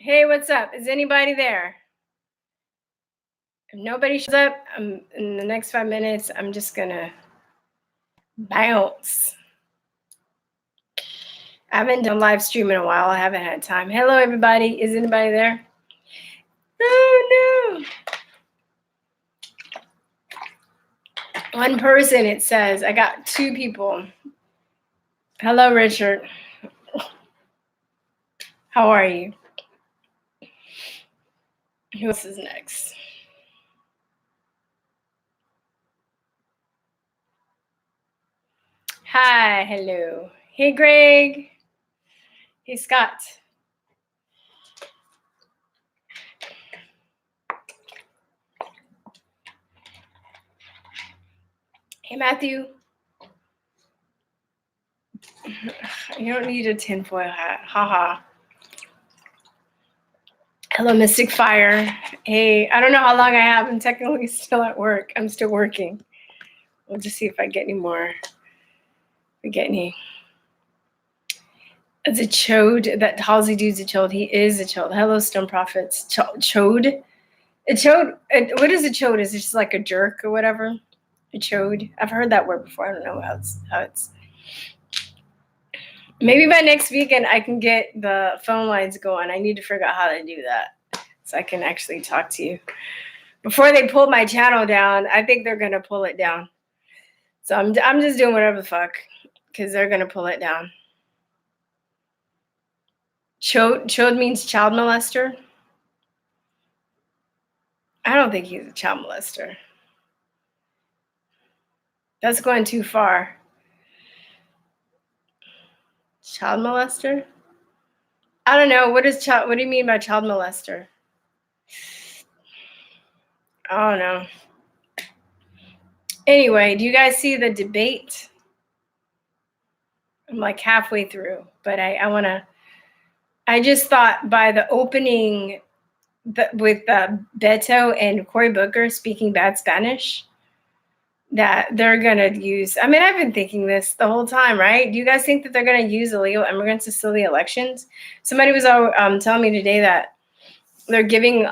Hey, what's up? Is anybody there? If nobody shows up, in the next 5 minutes, I'm just gonna bounce. I haven't done live stream in a while. I haven't had time. Hello, everybody. Is anybody there? Oh, no. One person, it says. I got 2 people. Hello, Richard. How are you? Who else is next? Hi, hello. Hey, Greg. Hey, Scott. Hey, Matthew. You don't need a tinfoil hat. Haha. Hello, Mystic Fire. Hey, I don't know how long I have. I'm technically still at work. I'm still working. We'll just see if I get any more. If we get any. It's a chode. That Halsey dude's a chode. He is a chode. Hello, Stone Prophets. Chode? A chode? What is a chode? Is it just like a jerk or whatever? A chode? I've heard that word before. I don't know how it's. Maybe by next weekend I can get the phone lines going. I need to figure out how to do that so I can actually talk to you. Before they pull my channel down, I think they're going to pull it down. So I'm just doing whatever the fuck because they're going to pull it down. Chode means child molester. I don't think he's a child molester. That's going too far. Child molester? I don't know. What do you mean by child molester? I don't know. Anyway, do you guys see the debate? I'm like halfway through, but I just thought by the opening with Beto and Cory Booker speaking bad Spanish, that they're going to use, I mean, I've been thinking this the whole time, right? Do you guys think that they're going to use illegal immigrants to steal the elections? Somebody was telling me today that they're giving,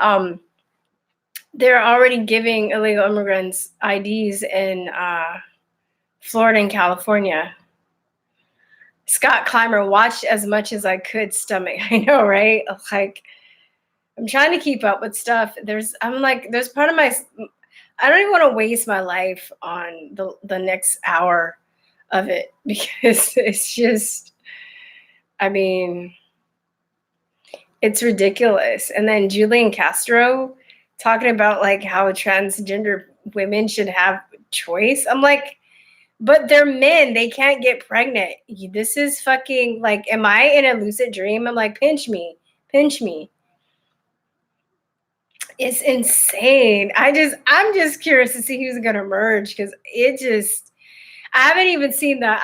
they're already giving illegal immigrants IDs in Florida and California. Scott Clymer, watched as much as I could stomach. I know, right? Like, I'm trying to keep up with stuff. There's part of my, I don't even want to waste my life on the next hour of it because it's just, I mean, it's ridiculous. And then Julian Castro talking about like how transgender women should have choice. I'm like, but they're men. They can't get pregnant. This is fucking like, am I in a lucid dream? I'm like, pinch me, pinch me. It's insane. I'm just curious to see who's gonna merge because I haven't even seen that.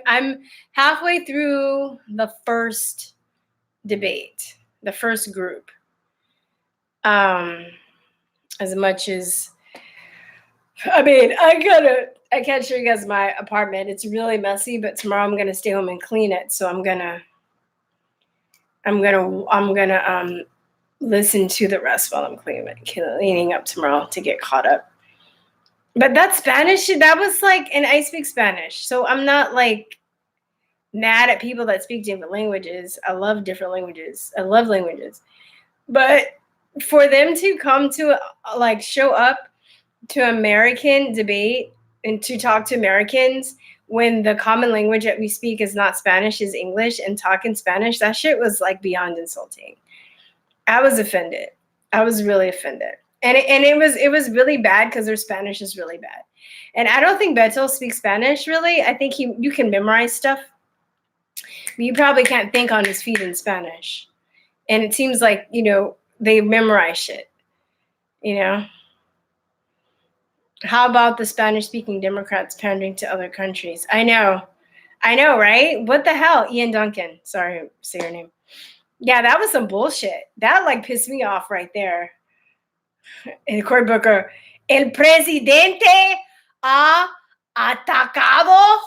I'm halfway through the first debate, the first group. As much as, I mean, I can't show you guys my apartment. It's really messy, but tomorrow I'm gonna stay home and clean it. So I'm gonna listen to the rest while I'm cleaning up tomorrow to get caught up. But that Spanish, that was like, and I speak Spanish, so I'm not like mad at people that speak different languages. I love different languages. I love languages. But for them to come to like show up to American debate and to talk to Americans when the common language that we speak is not Spanish, is English, and talk in Spanish, that shit was like beyond insulting. I was offended. I was really offended. And it was really bad because their Spanish is really bad. And I don't think Beto speaks Spanish really. I think you can memorize stuff. But you probably can't think on his feet in Spanish. And it seems like, they memorize shit. How about the Spanish-speaking Democrats pandering to other countries? I know, right? What the hell? Ian Duncan. Sorry, say your name. Yeah, that was some bullshit. That like pissed me off right there. And Cory Booker, el presidente ha atacado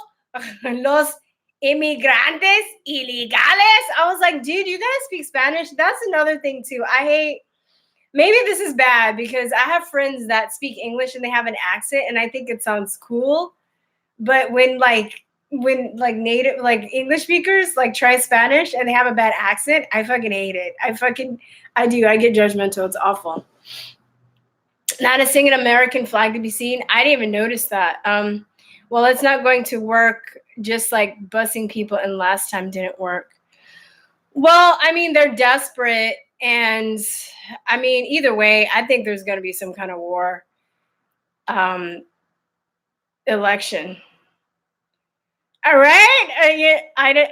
los Inmigrantes ilegales. I was like, dude, you guys speak Spanish? That's another thing too. I hate, maybe this is bad because I have friends that speak English and they have an accent and I think it sounds cool. But when native like English speakers like try Spanish and they have a bad accent, I fucking hate it. I do. I get judgmental. It's awful. Not a single American flag to be seen. I didn't even notice that. Well, it's not going to work, just like busing people and last time didn't work. Well, I mean, they're desperate. And I mean, either way, I think there's going to be some kind of war election. All right.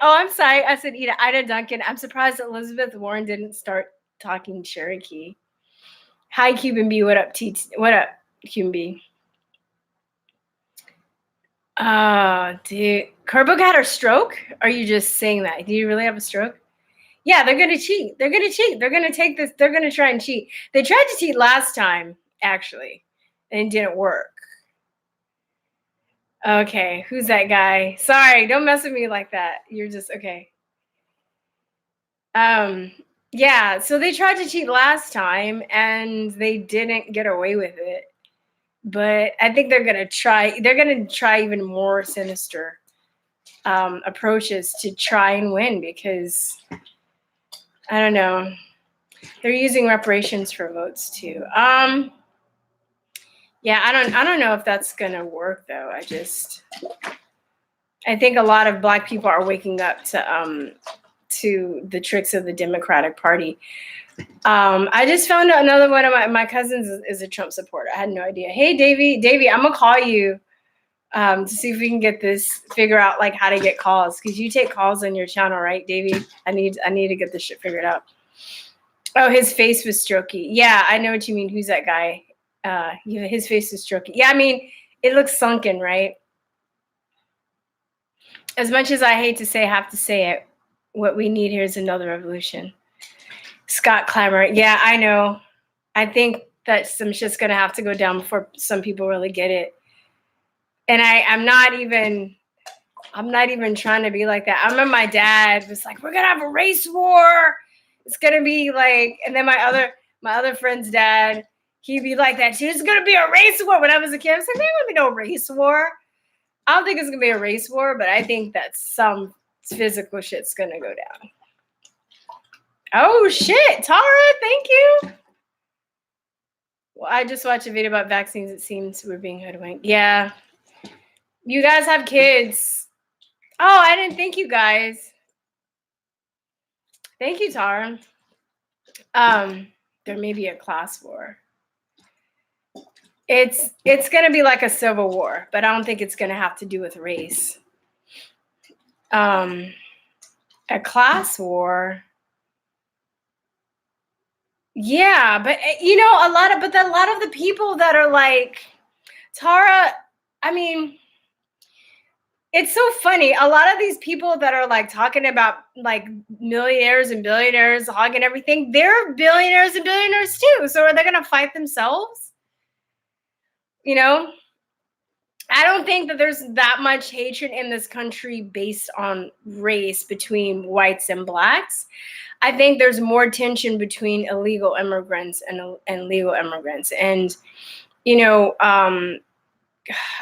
I'm sorry. I said Ida Duncan. I'm surprised Elizabeth Warren didn't start talking Cherokee. Hi, Cuban B. What up, What up, Cuban B? Dude. Kerbo had her stroke? Are you just saying that? Do you really have a stroke? Yeah, they're going to cheat. They're going to cheat. They're going to take this. They're going to try and cheat. They tried to cheat last time, actually, and it didn't work. Okay, who's that guy? Sorry, don't mess with me like that. You're just okay. Yeah, so they tried to cheat last time and they didn't get away with it. But I think they're gonna try even more sinister approaches to try and win because I don't know. They're using reparations for votes too. Yeah, I don't know if that's gonna work though. I think a lot of Black people are waking up to the tricks of the Democratic Party. I just found out another one of my cousins is a Trump supporter. I had no idea. Hey, Davey, I'm gonna call you to see if we can get this, figure out like how to get calls because you take calls on your channel, right, Davey? I need to get this shit figured out. Oh, his face was strokey. Yeah, I know what you mean. Who's that guy? His face is strokey. Yeah, I mean it looks sunken, right? As much as I hate to say, I have to say it. What we need here is another revolution. Scott Clamor. Yeah, I know. I think that some shit's gonna have to go down before some people really get it. And I'm not even trying to be like that. I remember my dad was like, "We're gonna have a race war. It's gonna be like," and then my other friend's dad, he'd be like that too. It's gonna be a race war. When I was a kid, I was like, "There will be no race war." I don't think it's gonna be a race war, but I think that some physical shit's gonna go down. Oh shit, Tara, thank you. Well, I just watched a video about vaccines. It seems we're being hoodwinked. Yeah. You guys have kids. Oh, I didn't think you guys. Thank you, Tara. There may be a class war. It's gonna be like a civil war, but I don't think it's gonna have to do with race. A class war. Yeah, but a lot of the people that are like Tara, I mean, it's so funny. A lot of these people that are like talking about like millionaires and billionaires hogging everything, they're billionaires and billionaires too. So are they going to fight themselves? I don't think that there's that much hatred in this country based on race between whites and blacks. I think there's more tension between illegal immigrants and legal immigrants. And,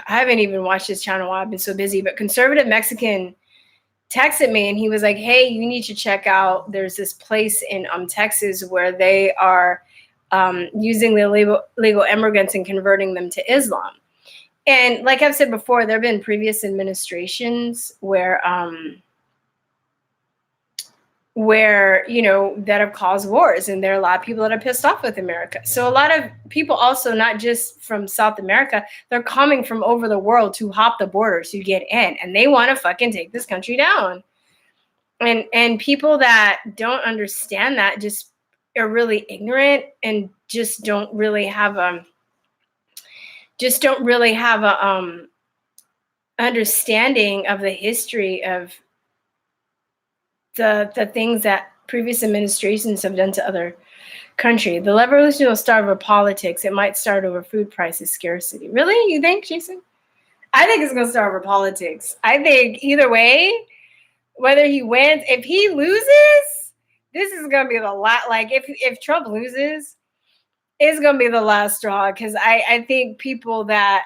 I haven't even watched this channel while I've been so busy, but Conservative Mexican texted me and he was like, "Hey, you need to check out, there's this place in Texas where they are using the legal immigrants and converting them to Islam." And like I've said before, there have been previous administrations where that have caused wars, and there are a lot of people that are pissed off with America. So a lot of people also, not just from South America, they're coming from over the world to hop the border to get in, and they want to fucking take this country down. And people that don't understand that just are really ignorant and just don't really have a understanding of the history of the things that previous administrations have done to other countries. The revolution will start over politics. It might start over food prices, scarcity. Really? You think, Jason? I think it's going to start over politics. I think either way, whether he wins, if he loses, this is gonna be the last. Like if Trump loses, it's gonna be the last straw. Because I think people that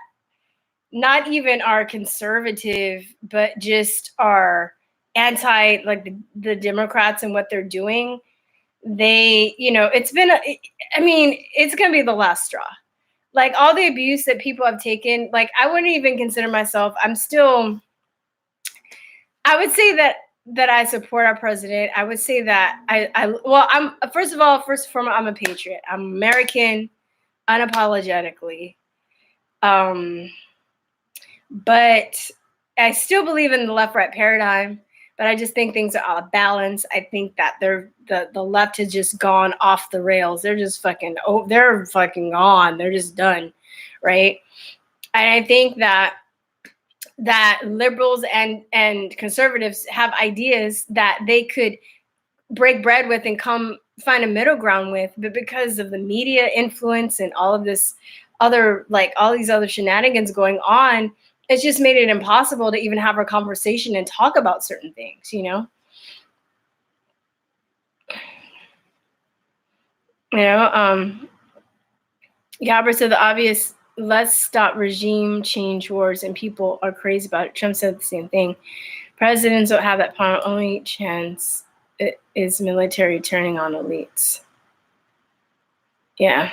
not even are conservative, but just are anti, like the Democrats and what they're doing. They, it's been. I mean, it's gonna be the last straw. Like all the abuse that people have taken. Like I wouldn't even consider myself. I would say that I support our president. I would say that I'm first and foremost, I'm a patriot. I'm American, unapologetically. But I still believe in the left-right paradigm. But I just think things are out of balance. I think that the left has just gone off the rails. They're just they're fucking gone. They're just done, right? And I think that liberals and conservatives have ideas that they could break bread with and come find a middle ground with, but because of the media influence and all of this other, like all these other shenanigans going on, it's just made it impossible to even have a conversation and talk about certain things, Gabbard said the obvious, let's stop regime change wars, and people are crazy about it. Trump said the same thing. Presidents don't have that power. Only chance is military turning on elites. Yeah.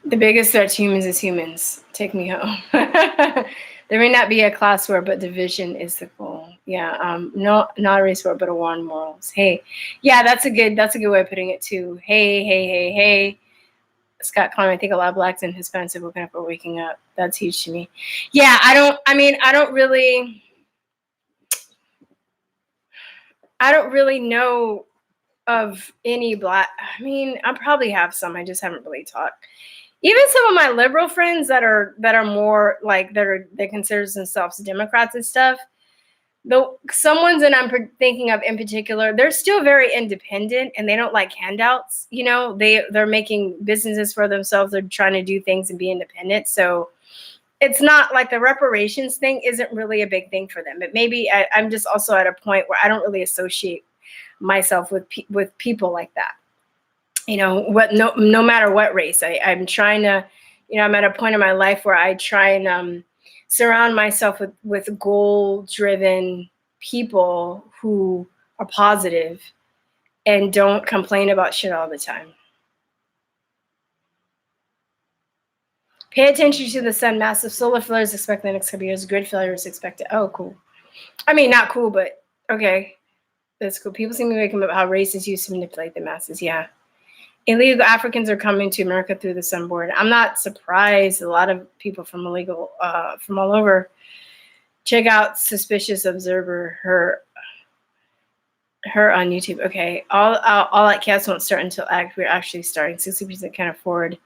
The biggest threat to humans is humans. Take me home. There may not be a class war, but division is the goal. Yeah. No, not a race war, but a war on morals. Hey. Yeah, that's a good way of putting it too. Hey. Scott Klein, I think a lot of Blacks and Hispanics have woken up or waking up. That's huge to me. Yeah, I don't really know of any Black. I mean, I probably have some. I just haven't really talked. Even some of my liberal friends that are more like they consider themselves Democrats and stuff. Some ones that I'm thinking of in particular, they're still very independent and they don't like handouts. They're making businesses for themselves. They're trying to do things and be independent. So it's not like the reparations thing isn't really a big thing for them. But maybe I'm just also at a point where I don't really associate myself with people like that. No matter what race, I'm trying to, I'm at a point in my life where I try and surround myself with goal-driven people who are positive and don't complain about shit all the time. Pay attention to the sun. Massive solar flares expected in the next couple years. Grid failure is expected. Oh, cool. I mean, not cool, but okay. That's cool. People seem to be making up how racists used to manipulate the masses. Yeah. Illegal Africans are coming to America through the Sunboard. I'm not surprised. A lot of people from from all over. Check out Suspicious Observer, her on YouTube. Okay, all that cats won't start until we're actually starting. 60% can't afford.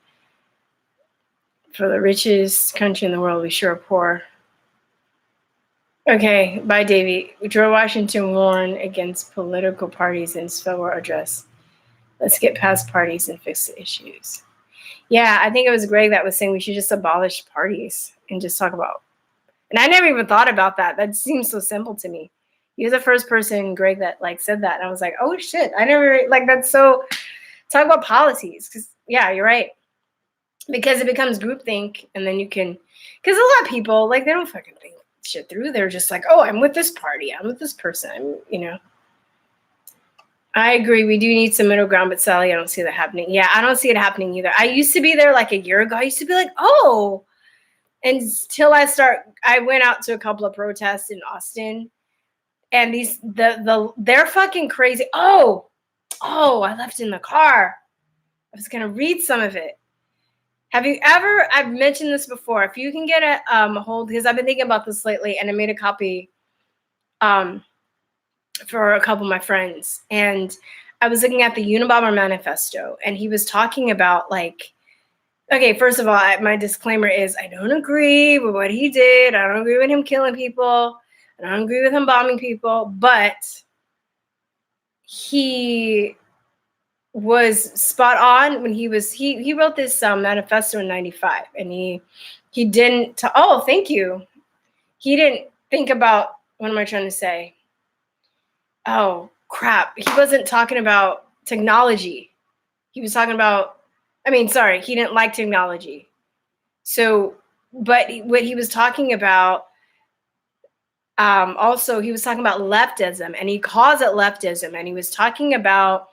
For the richest country in the world, we sure are poor. Okay, bye, Davey. George Washington warned against political parties in his farewell address. Let's get past parties and fix the issues. Yeah, I think it was Greg that was saying we should just abolish parties and just talk about. And I never even thought about that. That seems so simple to me. You're the first person, Greg, that said that. And I was like, oh shit, I never that's so. Talk about policies, because yeah, you're right. Because it becomes groupthink, and then you can, because a lot of people they don't fucking think shit through. They're just like, oh, I'm with this party, I'm with this person, I agree. We do need some middle ground, but Sally, I don't see that happening. Yeah, I don't see it happening either. I used to be there like a year ago. I used to be like, oh, until I went out to a couple of protests in Austin, and they're fucking crazy. Oh, I left in the car. I was gonna read some of it. Have you ever? I've mentioned this before. If you can get a hold, because I've been thinking about this lately, and I made a copy. For a couple of my friends, and I was looking at the Unabomber manifesto, and he was talking about okay, first of all, my disclaimer is I don't agree with what he did. I don't agree with him killing people. I don't agree with him bombing people, but he was spot on when he wrote this manifesto in 95, and he didn't. Oh, thank you. He didn't think about what am I trying to say? Oh, crap. He wasn't talking about technology. He was talking about, sorry, he didn't like technology. So, but what he was talking about, also, he was talking about leftism, and he calls it leftism. And he was talking about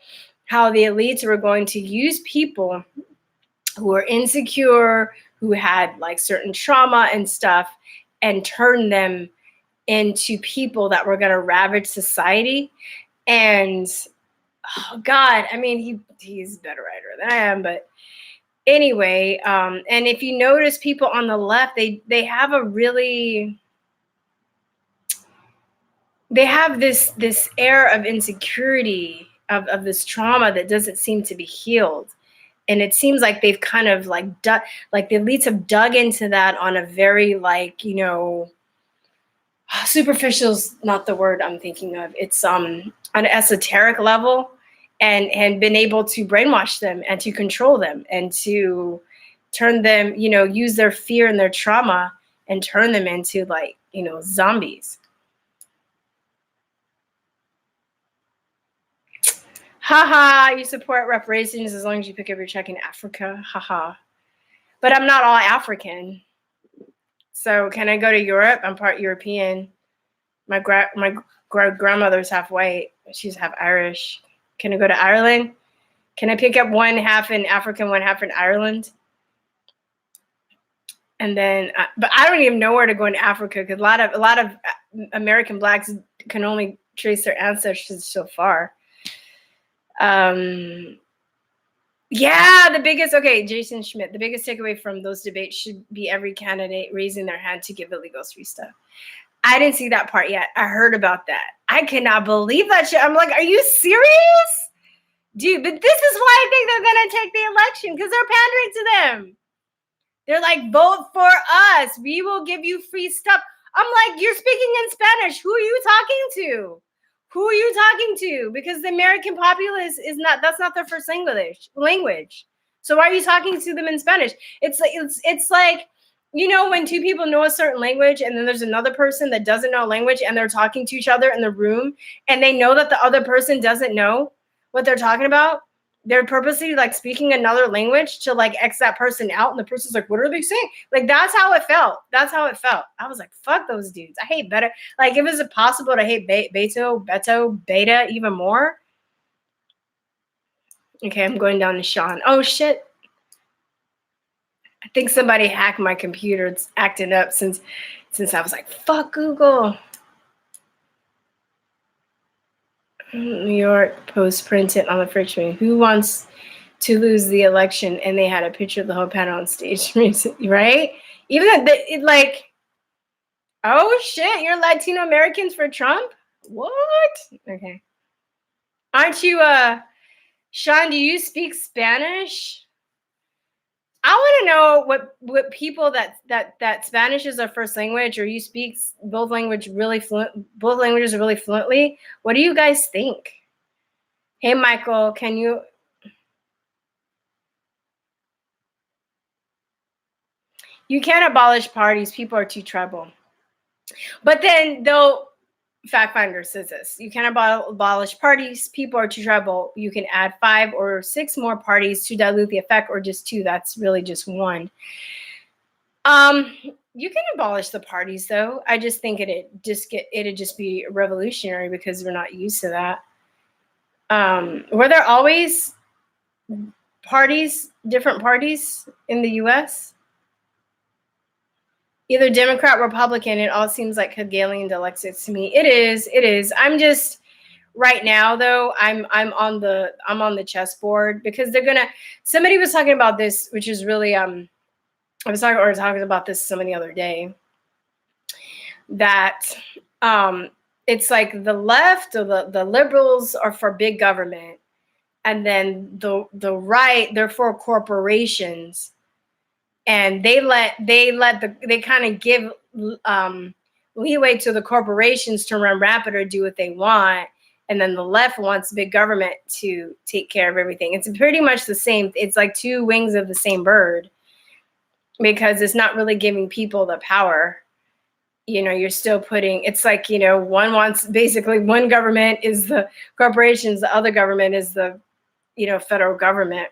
how the elites were going to use people who were insecure, who had like certain trauma and stuff, and turn them into people that were going to ravage society. And oh God, he's a better writer than I am, but anyway, and if you notice people on the left, they have a really, they have this air of insecurity, of this trauma that doesn't seem to be healed. And it seems like they've kind of like like the elites have dug into that on a very like, superficial's not the word I'm thinking of. It's on an esoteric level, and been able to brainwash them and to control them and to turn them, use their fear and their trauma and turn them into like, zombies. Haha, you support reparations as long as you pick up your check in Africa. Haha. But I'm not all African. So can I go to Europe? I'm part European. My grandmother's half white. She's half Irish. Can I go to Ireland? Can I pick up one half in Africa and one half in Ireland? And then, but I don't even know where to go in Africa, because a lot of American Blacks can only trace their ancestors so far. Yeah, Jason Schmidt, the biggest takeaway from those debates should be every candidate raising their hand to give illegals free stuff. I didn't see that part yet. I heard about that. I cannot believe that shit. I'm like, are you serious? Dude, but this is why I think they're going to take the election, because they're pandering to them. They're like, vote for us. We will give you free stuff. I'm like, you're speaking in Spanish. Who are you talking to? Who are you talking to? Because the American populace that's not their first language. So why are you talking to them in Spanish? It's like, when two people know a certain language and then there's another person that doesn't know a language and they're talking to each other in the room and they know that the other person doesn't know what they're talking about. They're purposely like speaking another language to like X that person out. And the person's like, what are they saying? Like, that's how it felt. I was like, fuck those dudes. I hate Beta. Like, if it's possible to hate Beta even more. Okay, I'm going down to Sean. Oh shit. I think somebody hacked my computer. It's acting up since I was like, fuck Google. New York Post printed on the fridge machine. Who wants to lose the election? And they had a picture of the whole panel on stage recently, right? Even like, oh shit, you're Latino Americans for Trump? What? Okay. Aren't you Sean, do you speak Spanish? I want to know what people that Spanish is their first language, or you speak both languages really fluently. What do you guys think? Hey, Michael, can you? You can't abolish parties. People are too tribal. But then Fact Finder says this: you can't abolish parties. People are too tribal. You can add 5 or 6 more parties to dilute the effect, or just 2. That's really just 1. You can abolish the parties, though. I just think it'd just be revolutionary because we're not used to that. Were there always different parties in the U.S.? Either Democrat, Republican, it all seems like Hegelian dialectics to me. It is. I'm just right now though, I'm on the chessboard, because somebody was talking about this, which is really I was talking about this some the other day, that it's like the left or the liberals are for big government, and then the right, they're for corporations. And they kind of give leeway to the corporations to run rapid or do what they want. And then the left wants big government to take care of everything. It's pretty much the same. It's like 2 wings of the same bird, because it's not really giving people the power. you're still putting, it's like, one wants, basically one government is the corporations, the other government is the, federal government.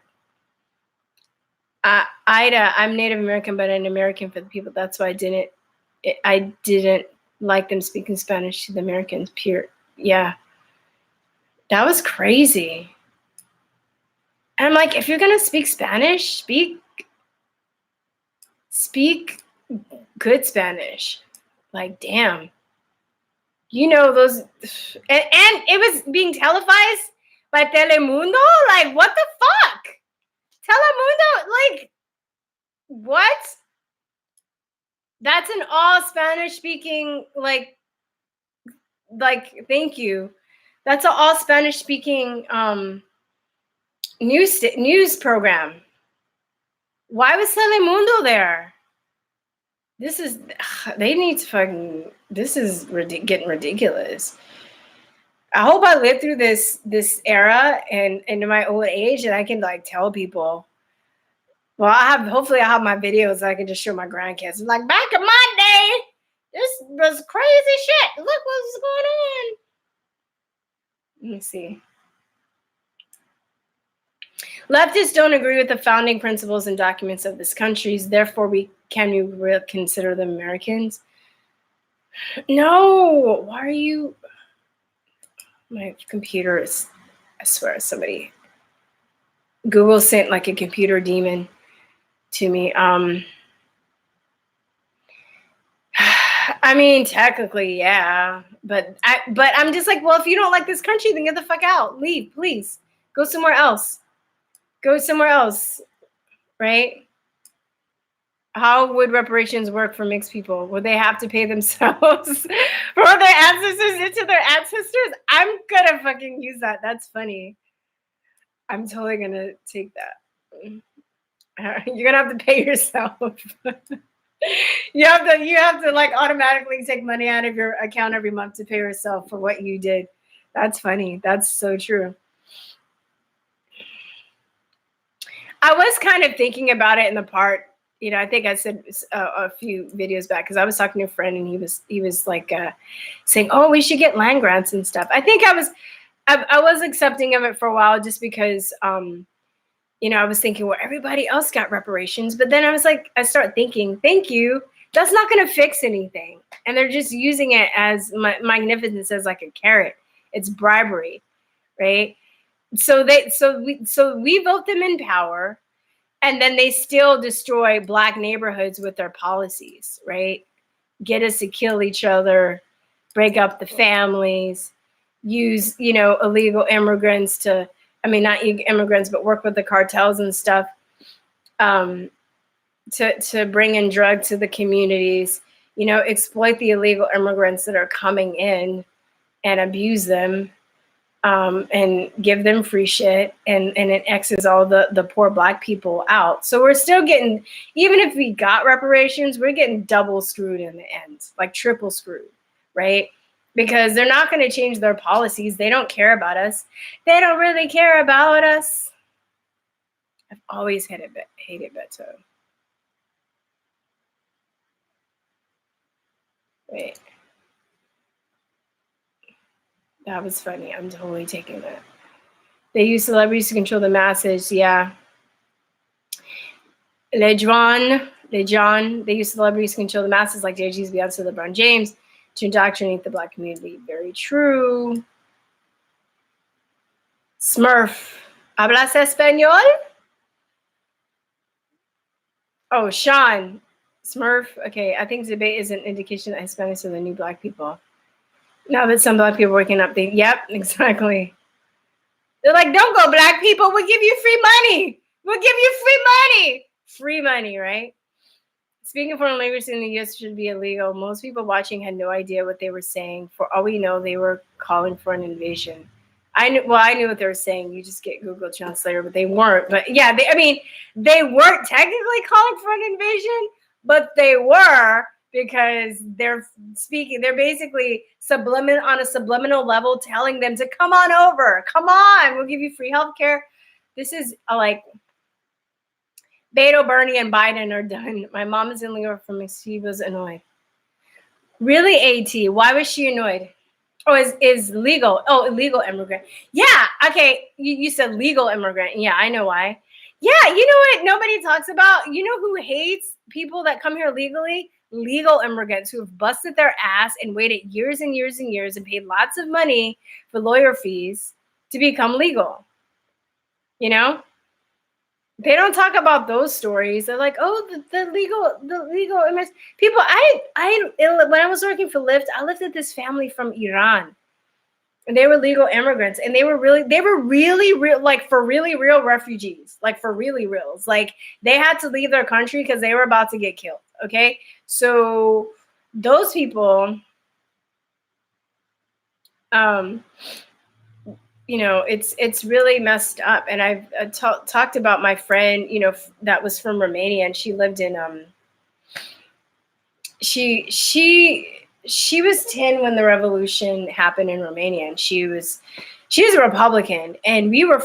Ida, I'm Native American, but an American for the people. That's why I didn't like them speaking Spanish to the Americans. Yeah. That was crazy. And I'm like, if you're going to speak Spanish, speak good Spanish. Like, damn. Those, and it was being televised by Telemundo. Like, what the fuck? Telemundo, like, what? That's an all Spanish speaking, like, thank you. That's an all Spanish speaking news program. Why was Telemundo there? They need to fucking, this is getting ridiculous. I hope I live through this era and into my old age, and I can like tell people. Well, hopefully I have my videos that I can just show my grandkids. Like, back in my day, this was crazy shit. Look what's going on. Let me see. Leftists don't agree with the founding principles and documents of this country. Therefore, can we consider them Americans? No. Why are you? My computer is, I swear, somebody. Google sent like a computer demon to me. I mean, technically, yeah, but I'm just like, well, if you don't like this country, then get the fuck out. Leave, please. Go somewhere else. Go somewhere else, right? How would reparations work for mixed people? Would they have to pay themselves for their ancestors into their ancestors? I'm gonna fucking use that. That's funny. I'm totally gonna take that. You're gonna have to pay yourself. You have to like automatically take money out of your account every month to pay yourself for what you did. That's funny. That's so true. I was kind of thinking about it in the part, I think I said a few videos back, because I was talking to a friend and he was like saying, oh, we should get land grants and stuff. I think I was accepting of it for a while just because, I was thinking, well, everybody else got reparations. But then I start thinking, thank you. That's not going to fix anything. And they're just using it as magnificence as like a carrot. It's bribery, right? So we vote them in power, and then they still destroy Black neighborhoods with their policies, right? Get us to kill each other, break up the families, use, illegal immigrants to, not immigrants, but work with the cartels and stuff to bring in drugs to the communities, exploit the illegal immigrants that are coming in and abuse them. And give them free shit, and it X's all the poor Black people out. So we're still getting, even if we got reparations, we're getting double screwed in the end, like triple screwed, right? Because they're not going to change their policies. They don't care about us. They don't really care about us. I've always hated Beto. Wait. That was funny. I'm totally taking that. They use celebrities to control the masses. Yeah. Lejon. They use celebrities to control the masses like Jay-Z's, Beyonce, LeBron James to indoctrinate the Black community. Very true. Smurf. ¿Hablas español? Oh, Sean. Smurf. Okay, I think debate is an indication that Hispanics are the new Black people. Now that some Black people are waking up, yep, exactly. They're like, don't go, Black people. We'll give you free money. We'll give you free money. Free money, right? Speaking foreign language in the U.S. should be illegal. Most people watching had no idea what they were saying. For all we know, they were calling for an invasion. I knew what they were saying. You just get Google Translator, but they weren't. But yeah, they weren't technically calling for an invasion, but they were, because they're basically on a subliminal level telling them to come on over. Come on, we'll give you free healthcare. This is like Beto, Bernie, and Biden are done. My mom is in New York from She was annoyed. Really, AT? Why was she annoyed? Oh, is legal. Oh, illegal immigrant. Yeah. Okay. You said legal immigrant. Yeah, I know why. Yeah, you know what nobody talks about? You know who hates people that come here legally? Legal immigrants who have busted their ass and waited years and years and years and paid lots of money for lawyer fees to become legal. You know? They don't talk about those stories. They're like, oh, the legal immigrants. People, when I was working for Lyft, I lived with this family from Iran. And they were legal immigrants, and they were really real, like for really real refugees, like for really reals. Like they had to leave their country because they were about to get killed. Okay, so those people, um, it's really messed up. And I've talked about my friend, that was from Romania, and she lived in she was 10 when the revolution happened in Romania, and she was a Republican, and we're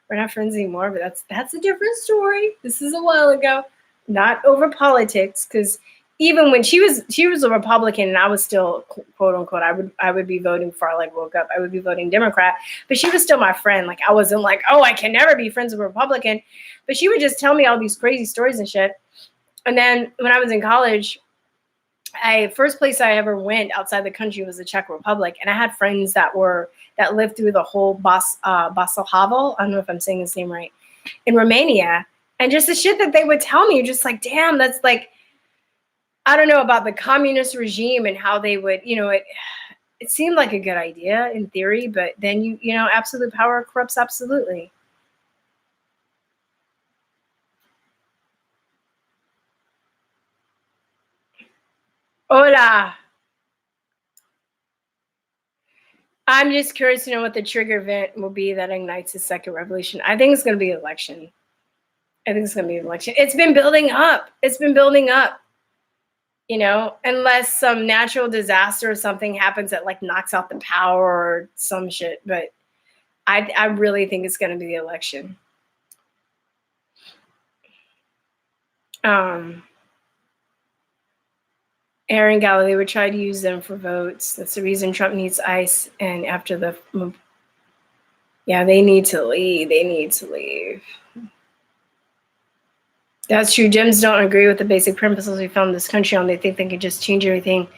not friends anymore, but that's a different story. This is a while ago, not over politics, because even when she was a Republican and I was still quote unquote, I would be voting before I like woke up. I would be voting Democrat, but she was still my friend. Like I wasn't like, oh, I can never be friends with a Republican, but she would just tell me all these crazy stories and shit. And then when I was in college, first place I ever went outside the country was the Czech Republic, and I had friends that lived through the whole Václav Havel. I don't know if I'm saying his name right, in Romania, and just the shit that they would tell me, just like, damn, that's like, I don't know about the communist regime and how they would, it seemed like a good idea in theory, but then absolute power corrupts absolutely. Hola. I'm just curious to know what the trigger event will be that ignites the second revolution. I think it's going to be election. I think it's going to be an election. It's been building up. Unless some natural disaster or something happens that like knocks out the power or some shit. But I really think it's going to be the election. Aaron Galloway would try to use them for votes. That's the reason Trump needs ICE. And after they need to leave. That's true. Dems don't agree with the basic principles we found this country on. They think they can just change everything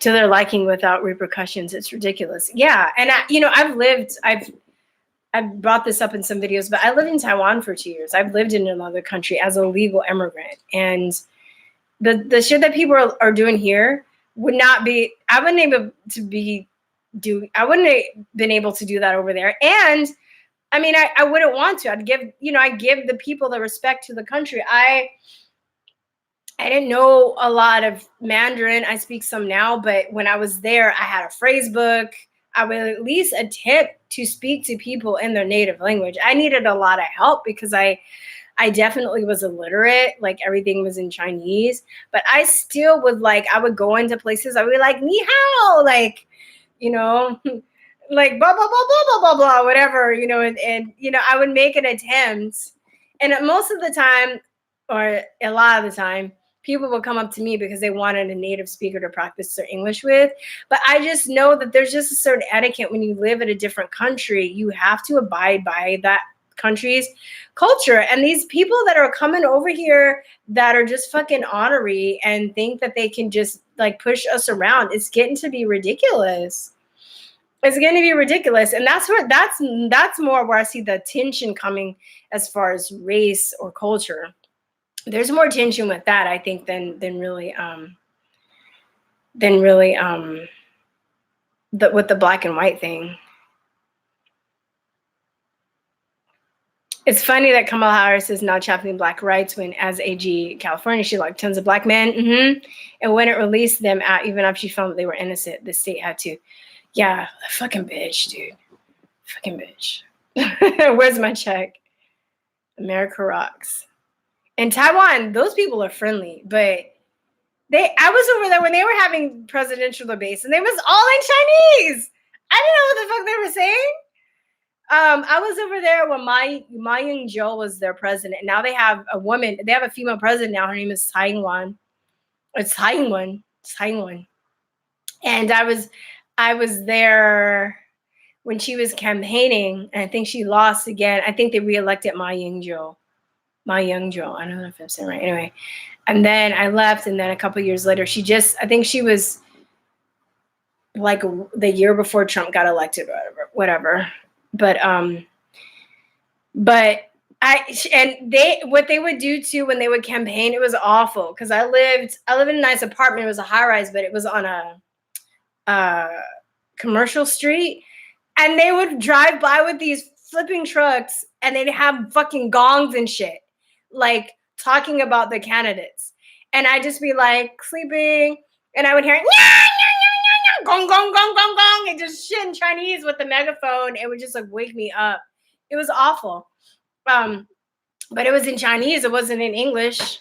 to their liking without repercussions. It's ridiculous. Yeah, and I've brought this up in some videos, but I lived in Taiwan for 2 years. I've lived in another country as a legal immigrant, and the shit that people are doing here would not be. I wouldn't have been able to do that over there, and I wouldn't want to. I'd give the people the respect to the country. I didn't know a lot of Mandarin. I speak some now, but when I was there, I had a phrase book. I would at least attempt to speak to people in their native language. I needed a lot of help because I definitely was illiterate. Like everything was in Chinese, but I still would I would go into places. I would be like, ni hao, like, like blah blah blah blah blah blah blah, whatever, and I would make an attempt, and most of the time, or a lot of the time, people would come up to me because they wanted a native speaker to practice their English with. But I just know that there's just a certain etiquette when you live in a different country. You have to abide by that country's culture. And these people that are coming over here that are just fucking honorary and think that they can just like push us around, it's getting to be ridiculous. It's going to be ridiculous. And that's more where I see the tension coming as far as race or culture. There's more tension with that, I think, than really with the black and white thing. It's funny that Kamala Harris is now championing black rights when, as AG California, she liked tons of black men. And when it released them out, even after she found that they were innocent, the state had to. Yeah, fucking bitch, dude. Fucking bitch. Where's my check? America rocks. In Taiwan, those people are friendly, but I was over there when they were having presidential debates, and they was all in Chinese. I didn't know what the fuck they were saying. I was over there when Ma Ying-jeou was their president. Now they have a woman. They have a female president now. Her name is Tsai Ing-wen. It's Tsai Ing-wen. And I was there when she was campaigning, and I think she lost again. I think they reelected Ma Ying-jeou. Ma Young-jo. I don't know if I'm saying right. Anyway, and then I left, and then a couple years later, I think she was like the year before Trump got elected, whatever. But and what they would do too when they would campaign, it was awful because I lived in a nice apartment. It was a high rise, but it was on a commercial street, and they would drive by with these flipping trucks, and they'd have fucking gongs and shit, like talking about the candidates, and I'd just be like sleeping, and I would hear gong gong gong gong gong, and just shit in Chinese with the megaphone. It would just like wake me up. It was awful. But it was in Chinese. It wasn't in English.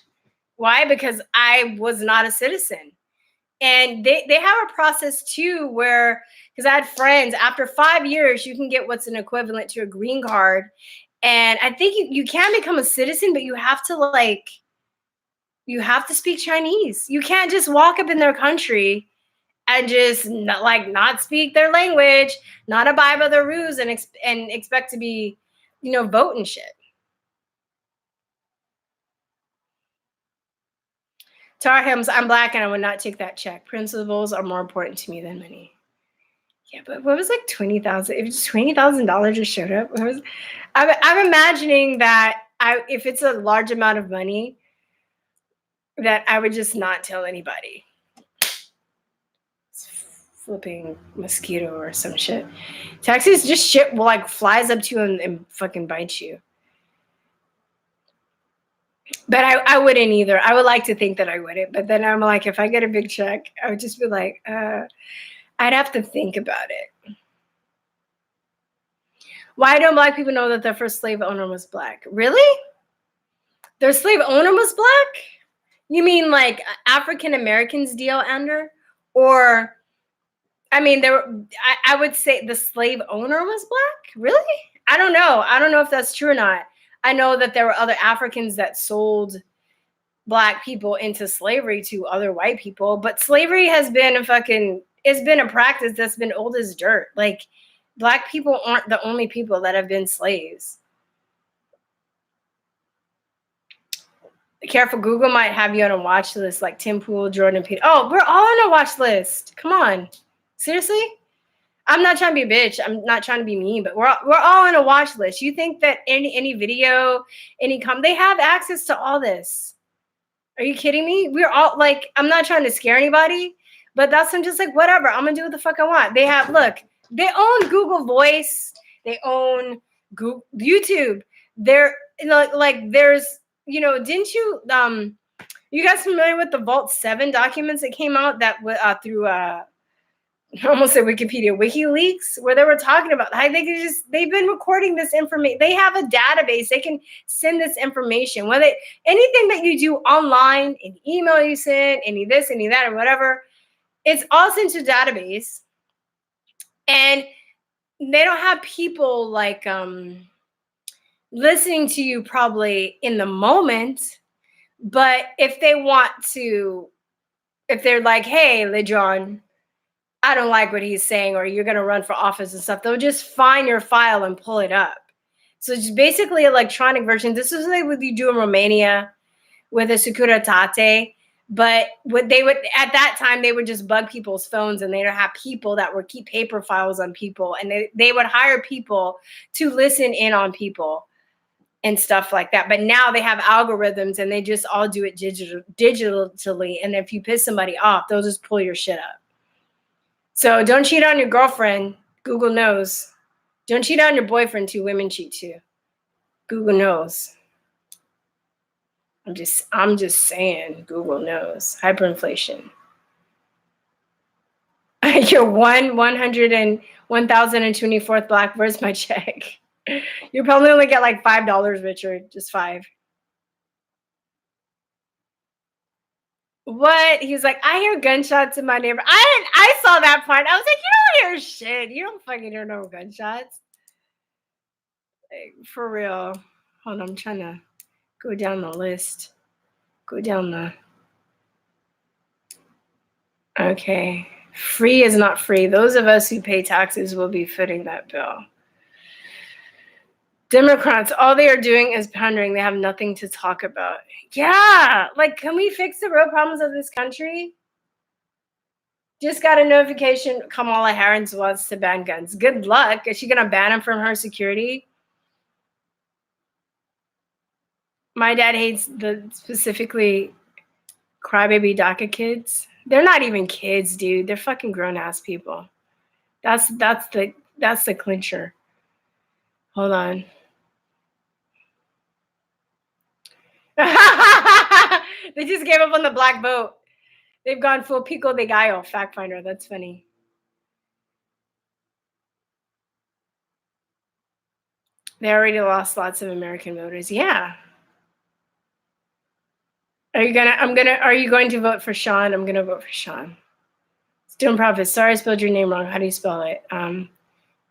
Why? Because I was not a citizen. And they have a process too where, because I had friends, after 5 years, you can get what's an equivalent to a green card. And I think you can become a citizen, but you have to speak Chinese. You can't just walk up in their country and just not speak their language, not abide by their rules, and expect to be, voting shit. Tar Heels, I'm black and I would not take that check. Principles are more important to me than money. Yeah, but what was like 20,000? If $20,000 just showed up, I'm imagining that if it's a large amount of money, that I would just not tell anybody. It's flipping mosquito or some shit. Taxis, just shit like flies up to you and fucking bites you. But I wouldn't either. I would like to think that I wouldn't. But then I'm like, if I get a big check, I would just be like, I'd have to think about it. Why don't black people know that their first slave owner was black? Really? Their slave owner was black? You mean like African Americans deal under? Or, I mean, I would say the slave owner was black? Really? I don't know. I don't know if that's true or not. I know that there were other Africans that sold black people into slavery to other white people, but slavery has been it's been a practice that's been old as dirt. Like, black people aren't the only people that have been slaves. Careful, Google might have you on a watch list like Tim Pool, Jordan Peele. Oh, we're all on a watch list. Come on. Seriously? I'm not trying to be a bitch. I'm not trying to be mean, but we're all on a watch list. You think that any video, they have access to all this? Are you kidding me? We're all like, I'm not trying to scare anybody, but I'm just like, whatever. I'm gonna do what the fuck I want. They own Google Voice. They own Google, YouTube. They're like there's, didn't you you guys familiar with the Vault 7 documents that came out that through I almost said Wikipedia, WikiLeaks, where they were talking about how they've been recording this information. They have a database. They can send this information. Whether anything that you do online, an email you send, any this, any that, or whatever, it's all sent to a database. And they don't have people like listening to you probably in the moment. But if they want to, if they're like, hey, LeJohn, I don't like what he's saying, or you're going to run for office and stuff, they'll just find your file and pull it up. So it's basically electronic version. This is like what you do in Romania with a Securitate. But what they would, at that time, they would just bug people's phones, and they don't have people that would keep paper files on people. And they would hire people to listen in on people and stuff like that. But now they have algorithms, and they just all do it digitally. And if you piss somebody off, they'll just pull your shit up. So don't cheat on your girlfriend. Google knows. Don't cheat on your boyfriend too. Women cheat too. Google knows. I'm just saying. Google knows. Hyperinflation. You're 1,024th black. Where's my check? You probably only get like $5, Richard. Just $5. What? He was like, I hear gunshots in my neighborhood. I saw that part. I was like, you don't hear shit. You don't fucking hear no gunshots. Like, for real. Hold on, I'm trying to go down the list. Go down the. Okay. Free is not free. Those of us who pay taxes will be footing that bill. Democrats, all they are doing is pandering. They have nothing to talk about. Yeah, like, can we fix the real problems of this country? Just got a notification Kamala Harris wants to ban guns. Good luck. Is she going to ban them from her security? My dad hates the specifically crybaby DACA kids. They're not even kids, dude. They're fucking grown-ass people. That's the clincher. Hold on. They just gave up on the black vote. They've gone full Pico de Gallo, fact finder. That's funny. They already lost lots of American voters. Yeah. Are you going to vote for Sean? I'm gonna vote for Sean. Stone Prophet. Sorry I spelled your name wrong. How do you spell it? I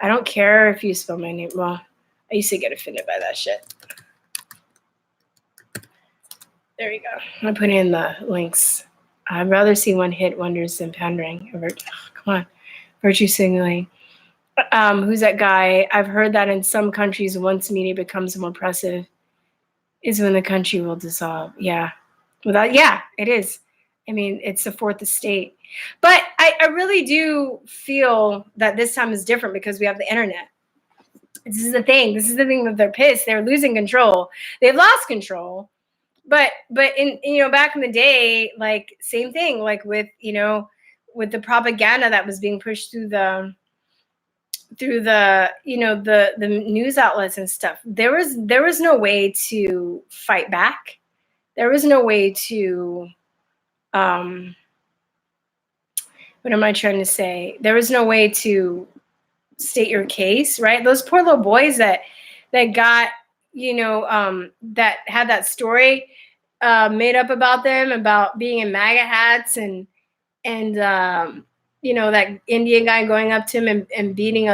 don't care if you spell my name wrong. I used to get offended by that shit. There we go. I'm putting in the links. I'd rather see one hit wonders than pandering. Come on. Virtue signaling. Who's that guy? I've heard that in some countries, once media becomes more oppressive, is when the country will dissolve. Yeah. Yeah, it is. I mean, it's the fourth estate. But I really do feel that this time is different because we have the internet. This is the thing. This is the thing that they're pissed. They're losing control. They've lost control. But in back in the day, like same thing, like with the propaganda that was being pushed through the the news outlets and stuff. There was no way to fight back. There was no way to what am I trying to say? There was no way to state your case, right? Those poor little boys that got that had that story made up about them, about being in MAGA hats and that Indian guy going up to him and beating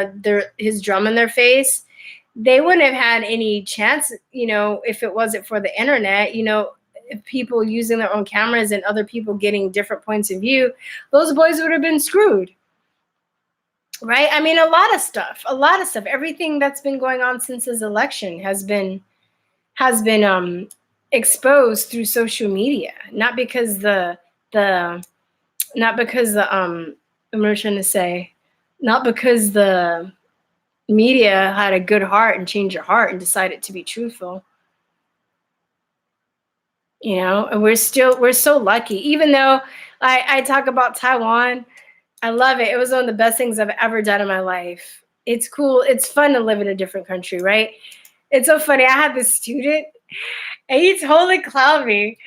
his drum in their face. They wouldn't have had any chance, if it wasn't for the internet, if people using their own cameras and other people getting different points of view, those boys would have been screwed. Right? I mean, a lot of stuff, everything that's been going on since his election has been exposed through social media, not because the media had a good heart and changed your heart and decided to be truthful. And we're so lucky. Even though I talk about Taiwan, I love it. It was one of the best things I've ever done in my life. It's cool. It's fun to live in a different country, right? It's so funny. I had this student and he totally clowned me.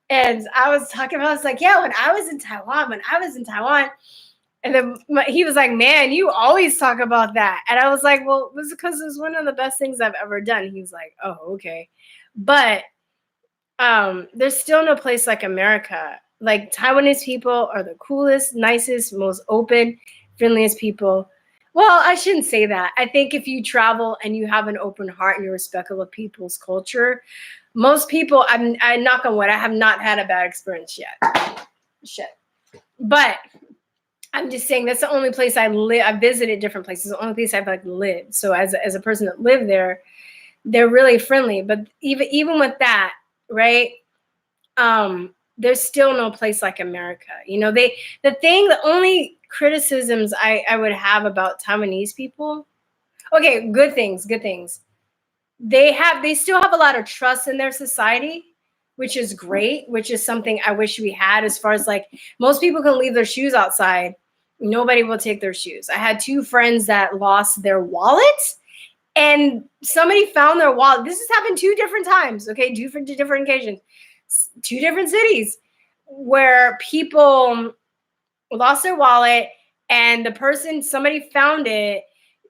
And I was like, yeah, when I was in Taiwan. And then he was like, man, you always talk about that. And I was like, well, it was because it was one of the best things I've ever done. He was like, oh, okay. But there's still no place like America. Like, Taiwanese people are the coolest, nicest, most open, friendliest people. Well, I shouldn't say that. I think if you travel and you have an open heart and you're respectful of people's culture, most people, I knock on wood, I have not had a bad experience yet. Shit. But I'm just saying that's the only place I live. I visited different places. The only place I've lived. So as a person that lived there, they're really friendly. But even with that, right? There's still no place like America. The only criticisms I would have about Taiwanese people, okay, good things. They still have a lot of trust in their society, which is great, which is something I wish we had, as far as like most people can leave their shoes outside. Nobody will take their shoes. I had 2 friends that lost their wallets and somebody found their wallet. This has happened 2 different times. Okay. 2 different occasions, 2 different cities where people lost their wallet and somebody found it,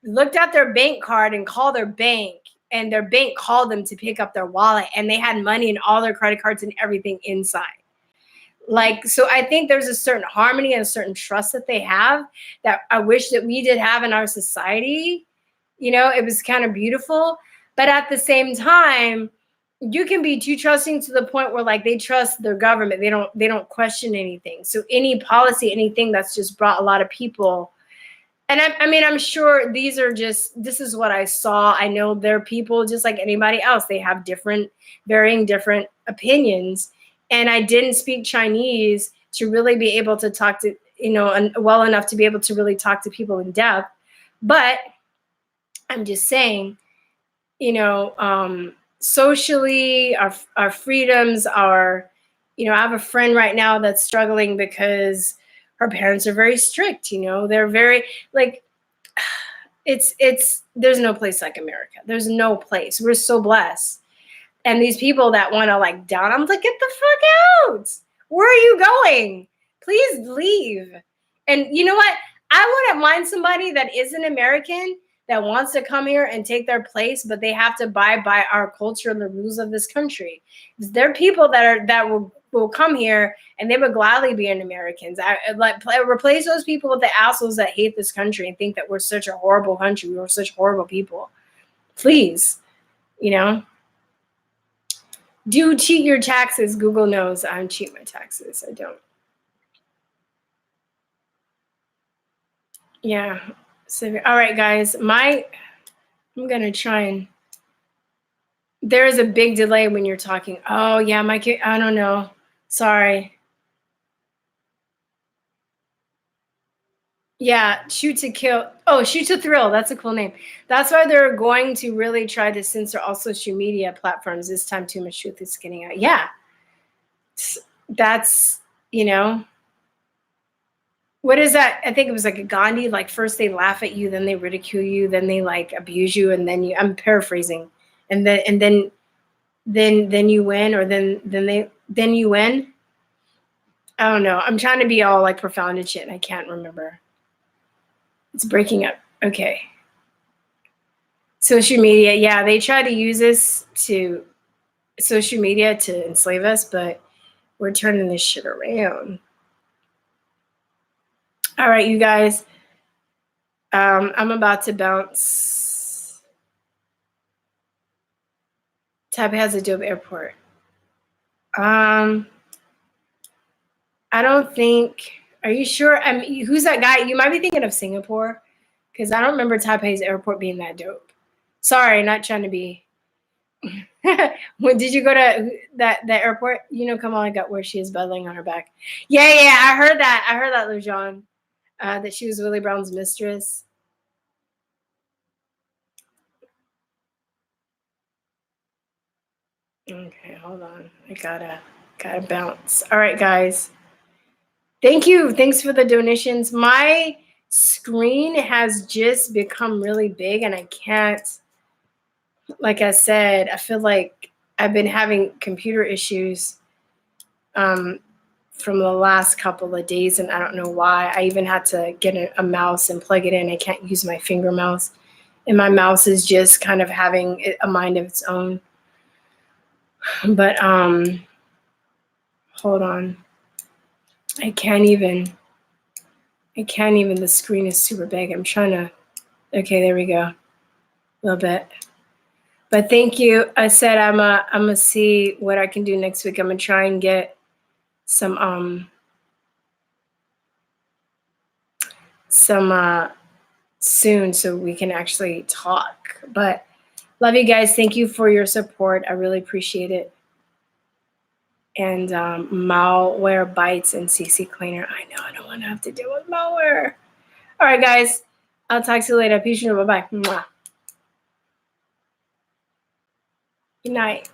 looked at their bank card and called their bank, and their bank called them to pick up their wallet, and they had money and all their credit cards and everything inside. Like, so I think there's a certain harmony and a certain trust that they have that I wish that we did have in our society. It was kind of beautiful. But at the same time, you can be too trusting to the point where like they trust their government. They don't question anything. So any policy, anything that's just brought a lot of people. And I mean, I'm sure these are just, this is what I saw. I know they're people just like anybody else. They have varying different opinions. And I didn't speak Chinese to really be able to talk to, well enough to be able to really talk to people in depth. But I'm just saying, socially, our freedoms are, I have a friend right now that's struggling because her parents are very strict. They're very like, there's no place like America. There's no place. We're so blessed. And these people that want to like down, I'm like, get the fuck out. Where are you going? Please leave. And you know what? I wouldn't mind somebody that isn't American that wants to come here and take their place, but they have to abide by our culture and the rules of this country. There are people that will come here and they would gladly be an Americans. Replace those people with the assholes that hate this country and think that we're such a horrible country. We're such horrible people. Please, Do you cheat your taxes? Google knows I don't cheat my taxes. I don't. Yeah. So, all right, guys. I'm going to try and. There is a big delay when you're talking. Oh, yeah, I don't know. Sorry. Yeah, Shoot to Kill. Oh, Shoot to Thrill. That's a cool name. That's why they're going to really try to censor all social media platforms this time. Too much truth is getting out. Yeah. That's, what is that? I think it was like a Gandhi. Like first they laugh at you, then they ridicule you, then they like abuse you, and then I'm paraphrasing. And then you win, or then you win. I don't know. I'm trying to be all like profound and shit, and I can't remember. It's breaking up. Okay. Social media. Yeah, they try to use social media to enslave us, but we're turning this shit around. All right, you guys. I'm about to bounce. Taipei has a dope airport. I don't think. Are you sure? I mean, who's that guy? You might be thinking of Singapore, because I don't remember Taipei's airport being that dope. Sorry, not trying to be. When did you go to that airport? Kamala got where she is buttling on her back. Yeah, I heard that. I heard that, Lujan, that she was Willie Brown's mistress. Okay, hold on. I gotta bounce. All right, guys. Thank you. Thanks for the donations. My screen has just become really big, and I can't. Like I said, I feel like I've been having computer issues from the last couple of days, and I don't know why. I even had to get a mouse and plug it in. I can't use my finger mouse, and my mouse is just kind of having a mind of its own. But hold on. I can't even. The screen is super big. I'm trying to. Okay, there we go. A little bit. But thank you. I said I'm gonna see what I can do next week. I'm gonna try and get some soon so we can actually talk. But love you guys. Thank you for your support. I really appreciate it. And malware bites and CC cleaner. I know I don't want to have to deal with malware. All right, guys. I'll talk to you later. Peace. Bye-bye. Mwah. Good night.